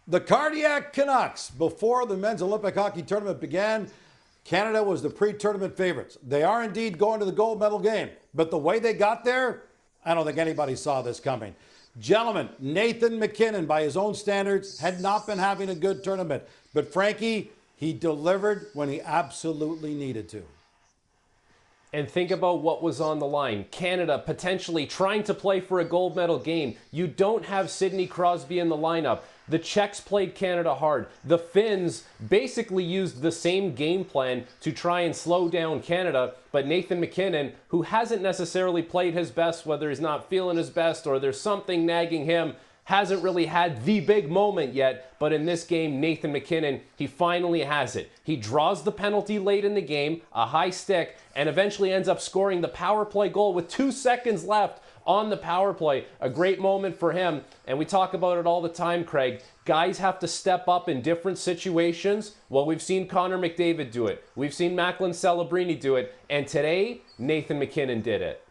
The Cardiac Canucks, before the men's Olympic hockey tournament began, Canada was the pre-tournament favorites. They are indeed going to the gold medal game, but the way they got there, I don't think anybody saw this coming. Gentlemen, Nathan MacKinnon, by his own standards, had not been having a good tournament. But Frankie, he delivered when he absolutely needed to. And think about what was on the line. Canada potentially trying to play for a gold medal game. You don't have Sidney Crosby in the lineup. The Czechs played Canada hard. The Finns basically used the same game plan to try and slow down Canada. But Nathan MacKinnon, who hasn't necessarily played his best, whether he's not feeling his best or there's something nagging him, hasn't really had the big moment yet, but in this game, Nathan MacKinnon, he finally has it. He draws the penalty late in the game, a high stick, and eventually ends up scoring the power play goal with 2 seconds left on the power play. A great moment for him, and we talk about it all the time, Craig. Guys have to step up in different situations. Well, we've seen Connor McDavid do it. We've seen Macklin Celebrini do it, and today, Nathan MacKinnon did it.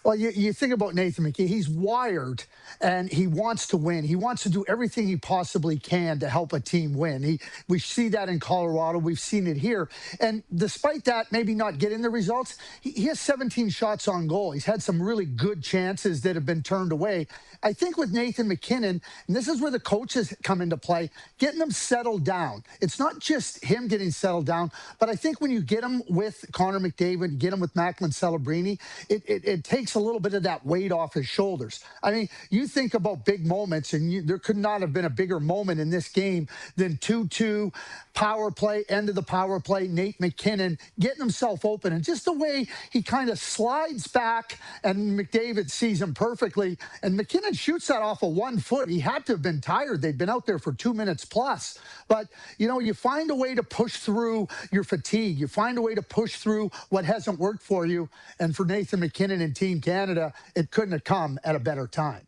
Well, you think about Nathan MacKinnon, he's wired and he wants to win. He wants to do everything he possibly can to help a team win. We see that in Colorado. We've seen it here. And despite that, maybe not getting the results, he has 17 shots on goal. He's had some really good chances that have been turned away. I think with Nathan MacKinnon, and this is where the coaches come into play, getting them settled down. It's not just him getting settled down, but I think when you get him with Connor McDavid, get him with Macklin Celebrini, it takes a little bit of that weight off his shoulders. I mean, you think about big moments, and there could not have been a bigger moment in this game than 2-2, power play, end of the power play, Nate MacKinnon getting himself open. And just the way he kind of slides back, and McDavid sees him perfectly, and MacKinnon shoots that off of 1 foot. He had to have been tired. They'd been out there for 2 minutes plus. But, you find a way to push through your fatigue. You find a way to push through what hasn't worked for you. And for Nathan MacKinnon and Team Canada, it couldn't have come at a better time.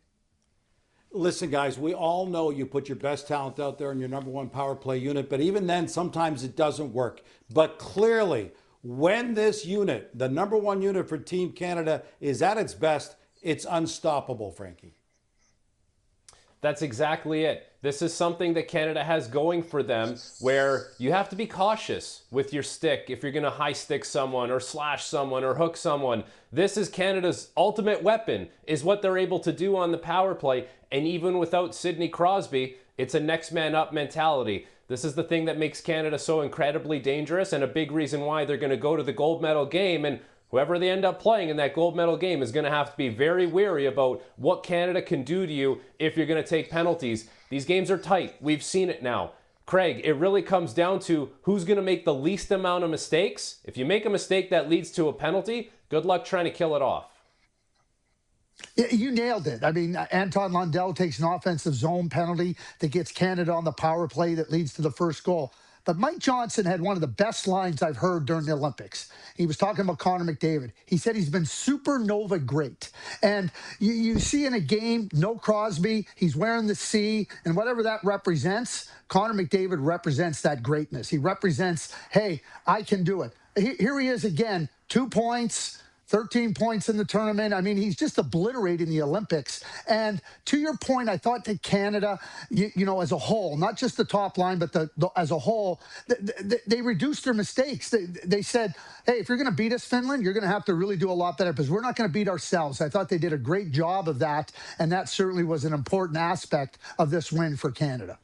Listen, guys, we all know you put your best talent out there in your number one power play unit, but even then, sometimes it doesn't work. But clearly, when this unit, the number one unit for Team Canada, is at its best, it's unstoppable, Frankie. That's exactly it. This is something that Canada has going for them, where you have to be cautious with your stick if you're going to high stick someone or slash someone or hook someone. This is Canada's ultimate weapon, is what they're able to do on the power play. And even without Sidney Crosby, it's a next man up mentality. This is the thing that makes Canada so incredibly dangerous, and a big reason why they're going to go to the gold medal game. And whoever they end up playing in that gold medal game is going to have to be very wary about what Canada can do to you if you're going to take penalties. These games are tight. We've seen it now. Craig, it really comes down to who's going to make the least amount of mistakes. If you make a mistake that leads to a penalty, good luck trying to kill it off. You nailed it. I mean, Anton Lundell takes an offensive zone penalty that gets Canada on the power play that leads to the first goal. But Mike Johnson had one of the best lines I've heard during the Olympics. He was talking about Connor McDavid. He said he's been supernova great. And you see in a game, no Crosby, he's wearing the C, and whatever that represents, Connor McDavid represents that greatness. He represents, hey, I can do it. Here he is again, 2 points, 13 points in the tournament. I mean, he's just obliterating the Olympics. And to your point, I thought that Canada, as a whole, not just the top line, but as a whole, they reduced their mistakes. They said, hey, if you're going to beat us, Finland, you're going to have to really do a lot better because we're not going to beat ourselves. I thought they did a great job of that, and that certainly was an important aspect of this win for Canada.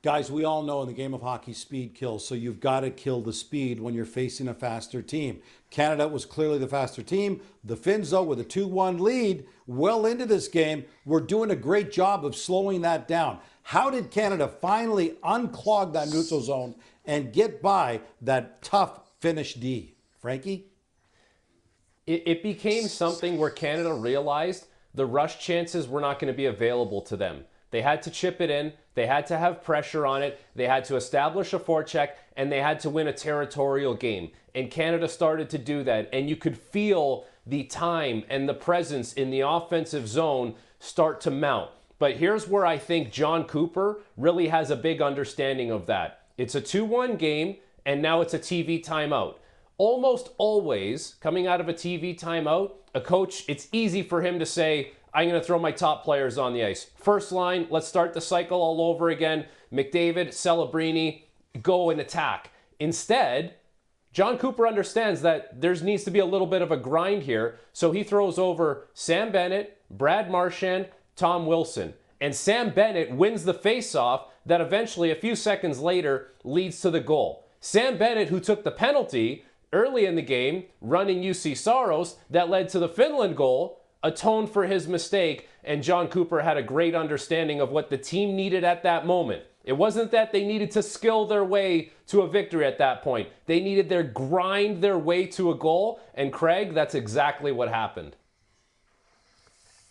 Guys, we all know in the game of hockey, speed kills, so you've got to kill the speed when you're facing a faster team. Canada was clearly the faster team. The Finns, though, with a 2-1 lead well into this game, were doing a great job of slowing that down. How did Canada finally unclog that neutral zone and get by that tough Finnish D? Frankie? It became something where Canada realized the rush chances were not going to be available to them. They had to chip it in. They had to have pressure on it. They had to establish a forecheck, and they had to win a territorial game. And Canada started to do that. And you could feel the time and the presence in the offensive zone start to mount. But here's where I think John Cooper really has a big understanding of that. It's a 2-1 game, and now it's a TV timeout. Almost always, coming out of a TV timeout, a coach, it's easy for him to say, I'm going to throw my top players on the ice. First line, let's start the cycle all over again. McDavid, Celebrini, go and attack. Instead, John Cooper understands that there needs to be a little bit of a grind here, so he throws over Sam Bennett, Brad Marchand, Tom Wilson. And Sam Bennett wins the faceoff that eventually, a few seconds later, leads to the goal. Sam Bennett, who took the penalty early in the game, running UC Saros, that led to the Finland goal, atoned for his mistake, and John Cooper had a great understanding of what the team needed at that moment. It wasn't that they needed to skill their way to a victory at that point. They needed to grind their way to a goal, and Craig, that's exactly what happened.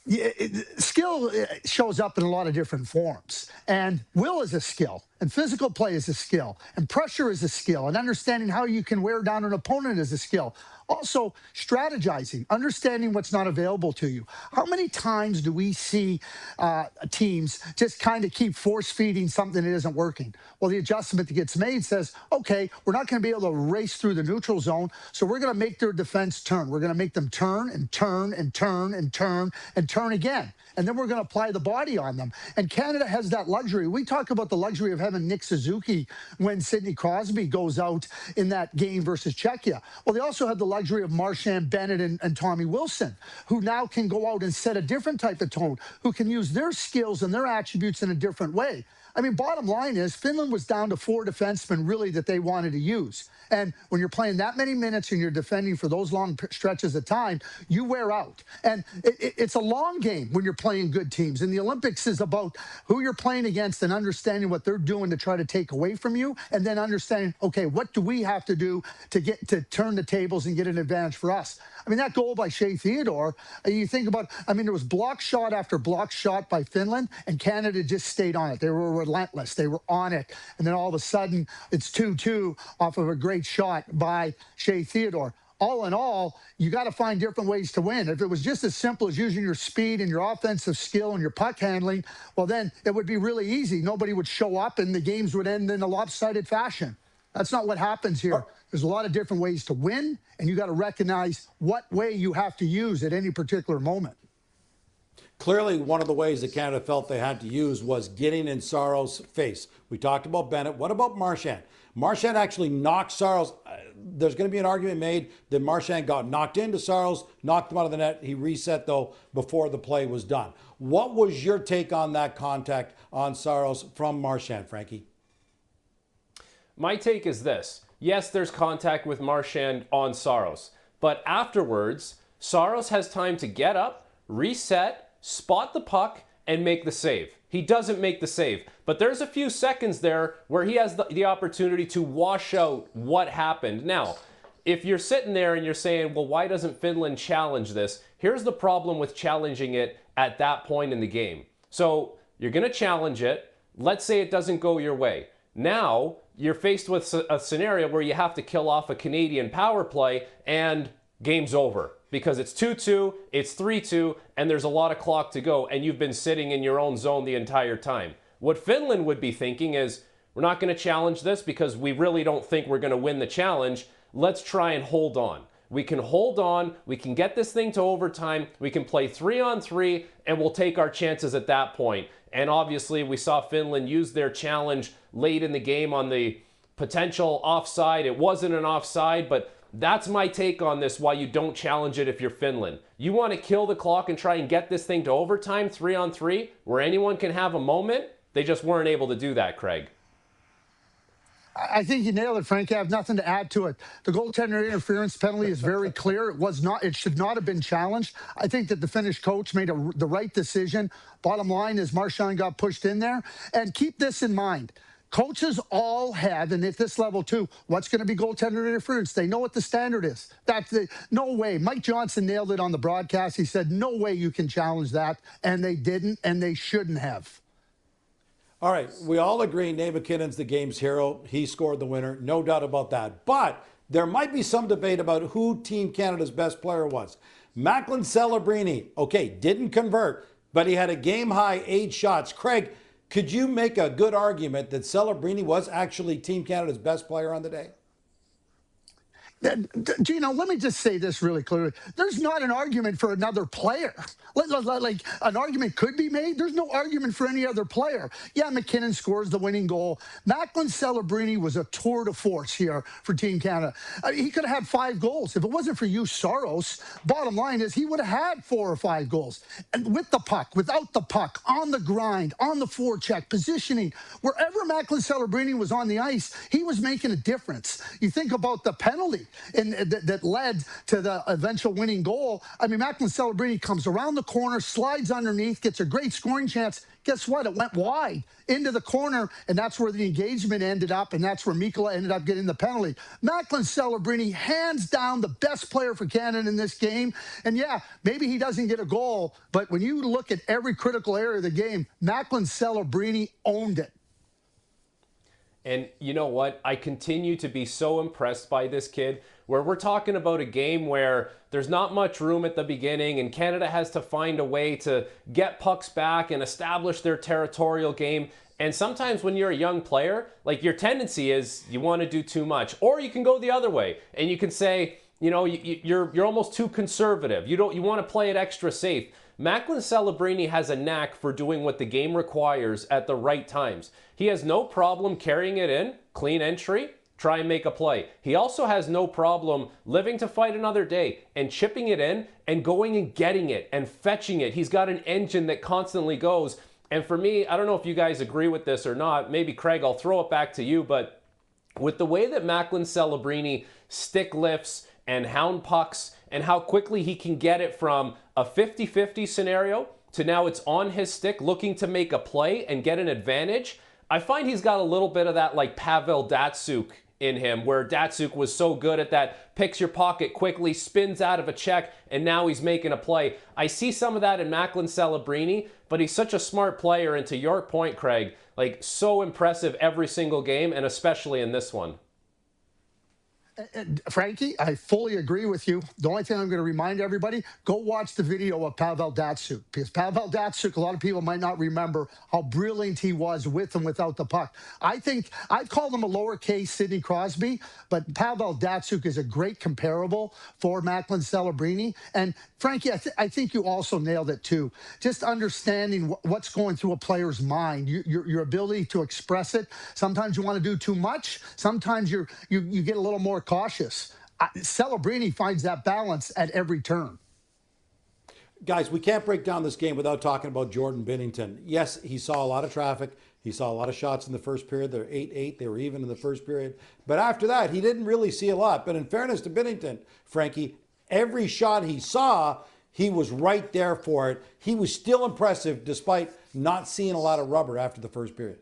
Yeah, skill shows up in a lot of different forms, and will is a skill, and physical play is a skill, and pressure is a skill, and understanding how you can wear down an opponent is a skill. Also, strategizing, understanding what's not available to you. How many times do we see teams just kind of keep force feeding something that isn't working? Well, the adjustment that gets made says, okay, we're not going to be able to race through the neutral zone, so we're going to make their defense turn. We're going to make them turn and turn and turn and turn and turn again. And then we're going to apply the body on them. And Canada has that luxury. We talk about the luxury of having Nick Suzuki when Sidney Crosby goes out in that game versus Czechia. Well, they also have the luxury of Marchand, Bennett, and Tommy Wilson, who now can go out and set a different type of tone, who can use their skills and their attributes in a different way. I mean, bottom line is Finland was down to 4 defensemen really that they wanted to use. And when you're playing that many minutes and you're defending for those long stretches of time, you wear out. And it's a long game when you're playing good teams. And the Olympics is about who you're playing against and understanding what they're doing to try to take away from you. And then understanding, okay, what do we have to do to get to turn the tables and get an advantage for us? I mean, that goal by Shea Theodore, you think about, I mean, there was block shot after block shot by Finland, and Canada just stayed on it. They were relentless. They were on it. And then all of a sudden, it's 2-2 off of a great shot by Shea Theodore. All in all, you got to find different ways to win. If it was just as simple as using your speed and your offensive skill and your puck handling, well, then it would be really easy. Nobody would show up and the games would end in a lopsided fashion. That's not what happens here. There's a lot of different ways to win, and you got to recognize what way you have to use at any particular moment. Clearly, one of the ways that Canada felt they had to use was getting in Saros' face. We talked about Bennett. What about Marchand? Marchand actually knocked Saros. There's going to be an argument made that Marchand got knocked into Saros, knocked him out of the net. He reset, though, before the play was done. What was your take on that contact on Saros from Marchand, Frankie? My take is this. Yes, there's contact with Marchand on Saros, but afterwards, Saros has time to get up, reset, spot the puck, and make the save. He doesn't make the save, but there's a few seconds there where he has the opportunity to wash out what happened. Now, if you're sitting there and you're saying, well, why doesn't Finland challenge this? Here's the problem with challenging it at that point in the game. So you're going to challenge it. Let's say it doesn't go your way. Now, you're faced with a scenario where you have to kill off a Canadian power play and game's over because it's 2-2, it's 3-2, and there's a lot of clock to go, and you've been sitting in your own zone the entire time. What Finland would be thinking is, we're not going to challenge this because we really don't think we're going to win the challenge. Let's try and hold on. We can hold on, we can get this thing to overtime, we can play 3-on-3, and we'll take our chances at that point. And obviously, we saw Finland use their challenge late in the game on the potential offside. It wasn't an offside, but that's my take on this, why you don't challenge it if you're Finland. You want to kill the clock and try and get this thing to overtime, 3-on-3, where anyone can have a moment? They just weren't able to do that, Craig. I think you nailed it, Frank. I have nothing to add to it. The goaltender interference penalty is very clear. It should not have been challenged. I think that the Finnish coach made the right decision. Bottom line is Marchand got pushed in there. And keep this in mind. Coaches all have, and at this level too, what's going to be goaltender interference? They know what the standard is. No way. Mike Johnson nailed it on the broadcast. He said, no way you can challenge that. And they didn't, and they shouldn't have. All right, we all agree Nathan MacKinnon's the game's hero. He scored the winner, no doubt about that. But there might be some debate about who Team Canada's best player was. Macklin Celebrini, okay, didn't convert, but he had a game-high 8 shots. Craig, could you make a good argument that Celebrini was actually Team Canada's best player on the day? Gino, let me just say this really clearly. There's not an argument for another player. Like an argument could be made. There's no argument for any other player. Yeah, MacKinnon scores the winning goal. Macklin Celebrini was a tour de force here for Team Canada. He could have had 5 goals. If it wasn't for you, Saros, bottom line is he would have had 4 or 5 goals. And with the puck, without the puck, on the grind, on the forecheck, positioning, wherever Macklin Celebrini was on the ice, he was making a difference. You think about the penalty that led to the eventual winning goal. I mean, Macklin Celebrini comes around the corner, slides underneath, gets a great scoring chance. Guess what? It went wide into the corner, and that's where the engagement ended up, and that's where Mikkola ended up getting the penalty. Macklin Celebrini, hands down, the best player for Canada in this game. And yeah, maybe he doesn't get a goal, but when you look at every critical area of the game, Macklin Celebrini owned it. And you know what? I continue to be so impressed by this kid, where we're talking about a game where there's not much room at the beginning and Canada has to find a way to get pucks back and establish their territorial game. And sometimes when you're a young player, like, your tendency is you want to do too much. Or you can go the other way and you can say, you know, you're almost too conservative. You want to play it extra safe. Macklin Celebrini has a knack for doing what the game requires at the right times. He has no problem carrying it in, clean entry, try and make a play. He also has no problem living to fight another day and chipping it in and going and getting it and fetching it. He's got an engine that constantly goes. And for me, I don't know if you guys agree with this or not. Maybe, Craig, I'll throw it back to you. But with the way that Macklin Celebrini stick lifts and hound pucks and how quickly he can get it from a 50-50 scenario to now it's on his stick looking to make a play and get an advantage, I find he's got a little bit of that, like, Pavel Datsyuk in him, where Datsyuk was so good at that, picks your pocket quickly, spins out of a check, and now he's making a play. I see some of that in Macklin Celebrini, but he's such a smart player, and to your point, Craig, like, so impressive every single game, and especially in this one. Frankie, I fully agree with you. The only thing I'm going to remind everybody, go watch the video of Pavel Datsyuk, because Pavel Datsyuk, a lot of people might not remember how brilliant he was with and without the puck. I think I'd call him a lowercase Sidney Crosby, but Pavel Datsyuk is a great comparable for Macklin Celebrini. And Frankie, I think you also nailed it too. Just understanding what's going through a player's mind, your ability to express it. Sometimes you want to do too much. Sometimes you get a little more cautious. Celebrini finds that balance at every turn. Guys, we can't break down this game without talking about Jordan Binnington. Yes, he saw a lot of traffic. He saw a lot of shots in the first period. They're 8-8. They were even in the first period. But after that, he didn't really see a lot. But in fairness to Binnington, Frankie, every shot he saw, he was right there for it. He was still impressive despite not seeing a lot of rubber after the first period.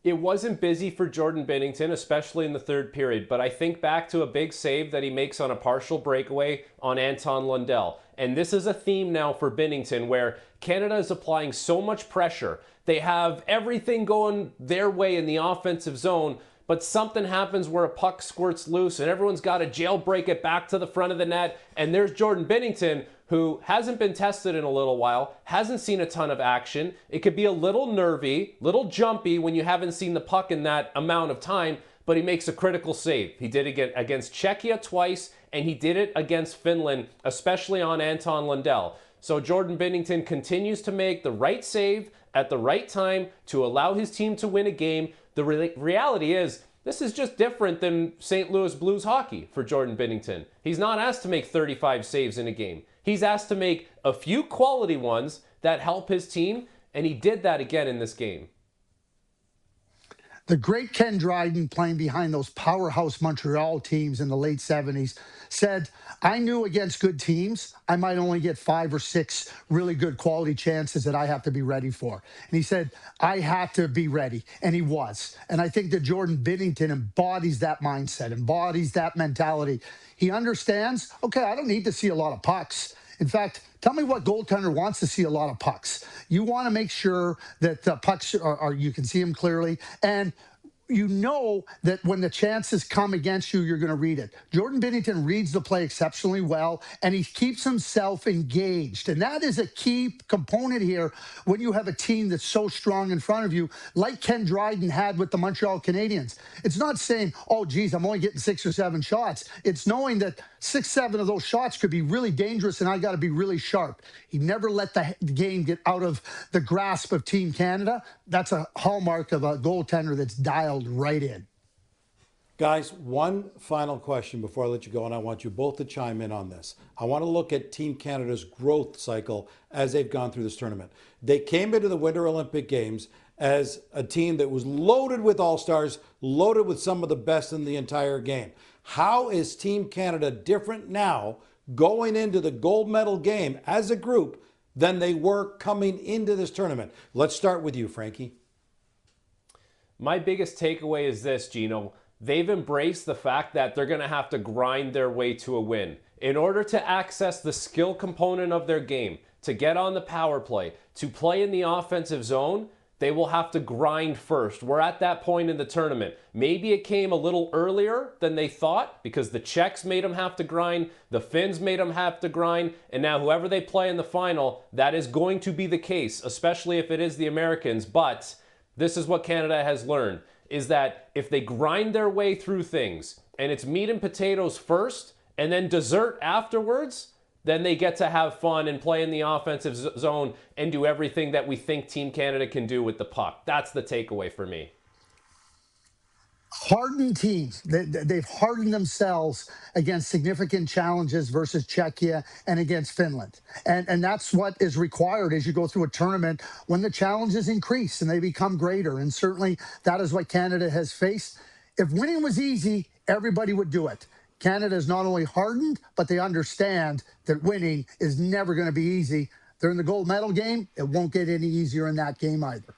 It wasn't busy for Jordan Binnington, especially in the third period, but I think back to a big save that he makes on a partial breakaway on Anton Lundell. And this is a theme now for Binnington, where Canada is applying so much pressure. They have everything going their way in the offensive zone, but something happens where a puck squirts loose and everyone's got to jailbreak it back to the front of the net. And there's Jordan Binnington, who hasn't been tested in a little while, hasn't seen a ton of action. It could be a little nervy, little jumpy when you haven't seen the puck in that amount of time, but he makes a critical save. He did it against Czechia twice, and he did it against Finland, especially on Anton Lundell. So Jordan Binnington continues to make the right save at the right time to allow his team to win a game. The reality is, this is just different than St. Louis Blues hockey for Jordan Binnington. He's not asked to make 35 saves in a game. He's asked to make a few quality ones that help his team, and he did that again in this game. The great Ken Dryden, playing behind those powerhouse Montreal teams in the late 70s, said, I knew against good teams, I might only get 5 or 6 really good quality chances that I have to be ready for. And he said, I had to be ready. And he was. And I think that Jordan Binnington embodies that mindset, embodies that mentality. He understands, okay, I don't need to see a lot of pucks. In fact, tell me what goaltender wants to see a lot of pucks. You want to make sure that the pucks are you can see them clearly. And you know that when the chances come against you, you're going to read it. Jordan Binnington reads the play exceptionally well, and he keeps himself engaged. And that is a key component here when you have a team that's so strong in front of you, like Ken Dryden had with the Montreal Canadiens. It's not saying, oh, geez, I'm only getting 6 or 7 shots. It's knowing that 6, 7 of those shots could be really dangerous, and I got to be really sharp. He never let the game get out of the grasp of Team Canada. That's a hallmark of a goaltender that's dialed right in. Guys, one final question before I let you go, and I want you both to chime in on this. I want to look at Team Canada's growth cycle as they've gone through this tournament. They came into the Winter Olympic Games as a team that was loaded with all-stars, loaded with some of the best in the entire game. How is Team Canada different now going into the gold medal game as a group than they were coming into this tournament? Let's start with you, Frankie. My biggest takeaway is this, Gino. They've embraced the fact that they're going to have to grind their way to a win. In order to access the skill component of their game, to get on the power play, to play in the offensive zone, they will have to grind first. We're at that point in the tournament. Maybe it came a little earlier than they thought because the Czechs made them have to grind, the Finns made them have to grind, and now whoever they play in the final, that is going to be the case, especially if it is the Americans. But this is what Canada has learned, is that if they grind their way through things and it's meat and potatoes first and then dessert afterwards, then they get to have fun and play in the offensive zone and do everything that we think Team Canada can do with the puck. That's the takeaway for me. Hardened teams, they've hardened themselves against significant challenges versus Czechia and against Finland. And that's what is required as you go through a tournament when the challenges increase and they become greater. And certainly that is what Canada has faced. If winning was easy, everybody would do it. Canada is not only hardened, but they understand that winning is never going to be easy. They're in the gold medal game. It won't get any easier in that game either.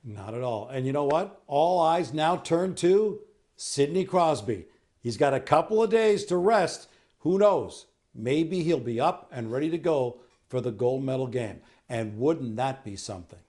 Not at all. And you know what? All eyes now turn to Sidney Crosby. He's got a couple of days to rest. Who knows? Maybe he'll be up and ready to go for the gold medal game. And wouldn't that be something?